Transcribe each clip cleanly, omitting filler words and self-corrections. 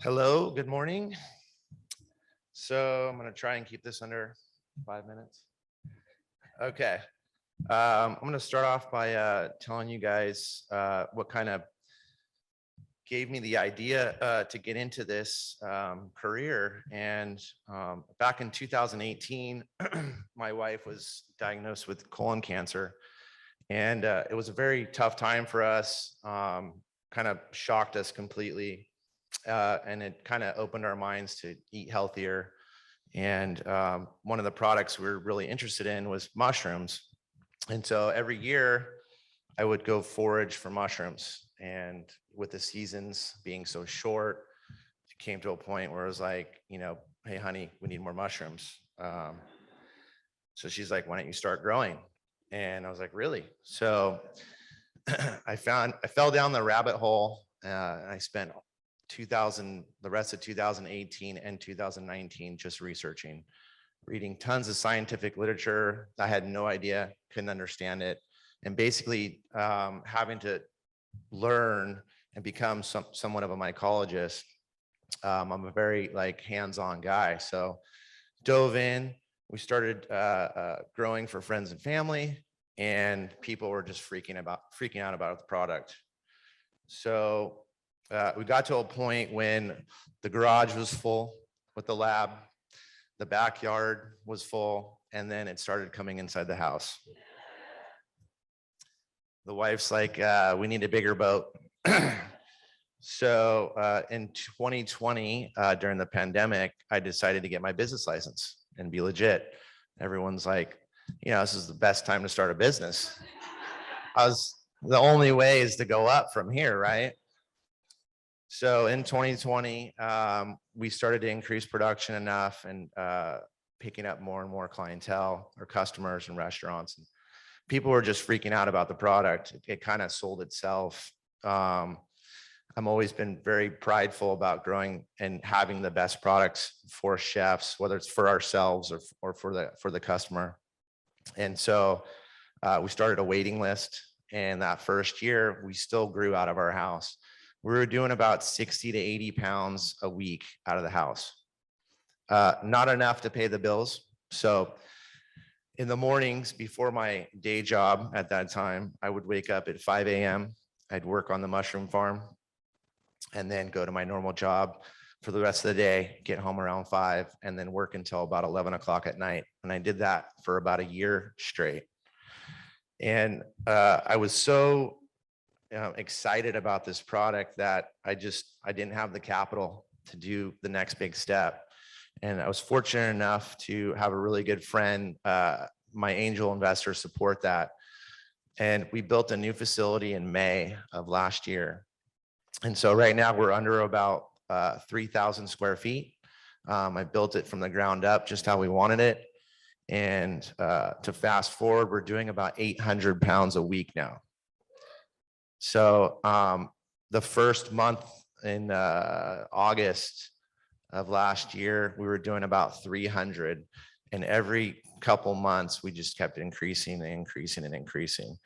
Hello, good morning. So I'm going to try and keep this under 5 minutes. Okay. I'm going to start off by telling you guys what kind of gave me the idea to get into this career. And back in 2018, my wife was diagnosed with colon cancer. And it was a very tough time for us, kind of shocked us completely. And it kind of opened our minds to eat healthier. And one of the products we were really interested in was mushrooms. And so every year I would go forage for mushrooms. And with the seasons being so short, it came to a point where it was like, hey, honey, we need more mushrooms. So she's like, why don't you start growing? And I was like, really? So I fell down the rabbit hole. And I spent the rest of 2018 and 2019 just reading tons of scientific literature. I had no idea, couldn't understand it, and basically having to learn and become somewhat of a mycologist. I'm a very hands-on guy, so dove in. We started growing for friends and family, and people were just freaking out about the product. So we got to a point when the garage was full with the lab, the backyard was full, and then it started coming inside the house. The wife's like, we need a bigger boat. So in 2020, during the pandemic, I decided to get my business license and be legit. Everyone's like, this is the best time to start a business. The only way is to go up from here, right? So in 2020, we started to increase production enough and picking up more and more clientele or customers and restaurants. And people were just freaking out about the product. It kind of sold itself. I've always been very prideful about growing and having the best products for chefs, whether it's for ourselves or for the customer. And so we started a waiting list. And that first year, we still grew out of our house. We were doing about 60 to 80 pounds a week out of the house. Not enough to pay the bills. So in the mornings before my day job at that time, I would wake up at 5 a.m. I'd work on the mushroom farm and then go to my normal job for the rest of the day, get home around 5, and then work until about 11 o'clock at night. And I did that for about a year straight. And I was so excited about this product that I didn't have the capital to do the next big step. And I was fortunate enough to have a really good friend, my angel investor, support that. And we built a new facility in May of last year. And so right now we're under about 3,000 square feet. I built it from the ground up, just how we wanted it. And to fast forward, we're doing about 800 pounds a week now. So the first month in August of last year, we were doing about 300. And every couple months, we just kept increasing and increasing and increasing.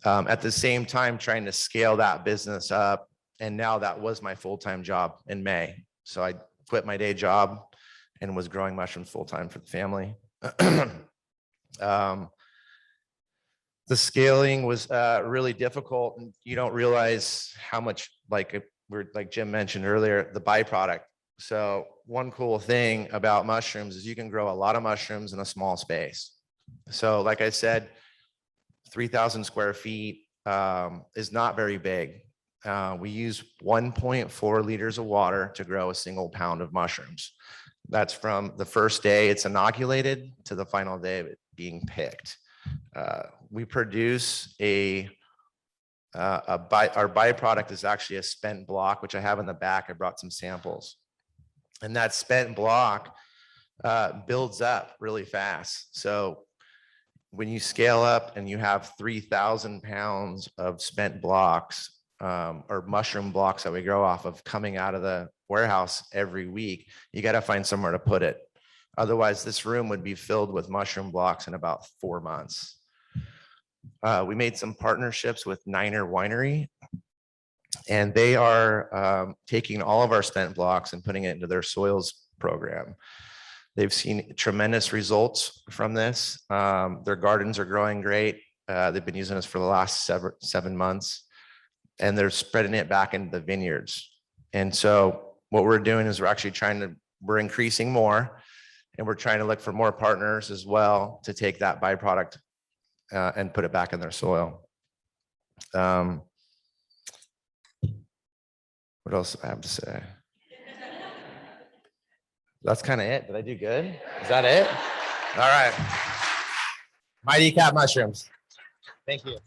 At the same time, trying to scale that business up. And now that was my full-time job in May. So I quit my day job and was growing mushrooms full-time for the family. The scaling was really difficult, and you don't realize how much, like Jim mentioned earlier, the byproduct. So one cool thing about mushrooms is you can grow a lot of mushrooms in a small space. So like I said, 3,000 square feet is not very big. We use 1.4 liters of water to grow a single pound of mushrooms. That's from the first day it's inoculated to the final day of it being picked. We produce our byproduct is actually a spent block, which I have in the back. I brought some samples. And that spent block builds up really fast. So when you scale up and you have 3,000 pounds of spent blocks or mushroom blocks that we grow off of coming out of the warehouse every week, you got to find somewhere to put it. Otherwise, this room would be filled with mushroom blocks in about 4 months. We made some partnerships with Niner Winery. And they are taking all of our spent blocks and putting it into their soils program. They've seen tremendous results from this. Their gardens are growing great. They've been using us for the last 7 months, and they're spreading it back into the vineyards. And so what we're doing is we're increasing more, and we're trying to look for more partners as well to take that byproduct and put it back in their soil. What else do I have to say? That's kind of it. Did I do good? Is that it? All right. Mighty Cat mushrooms. Thank you.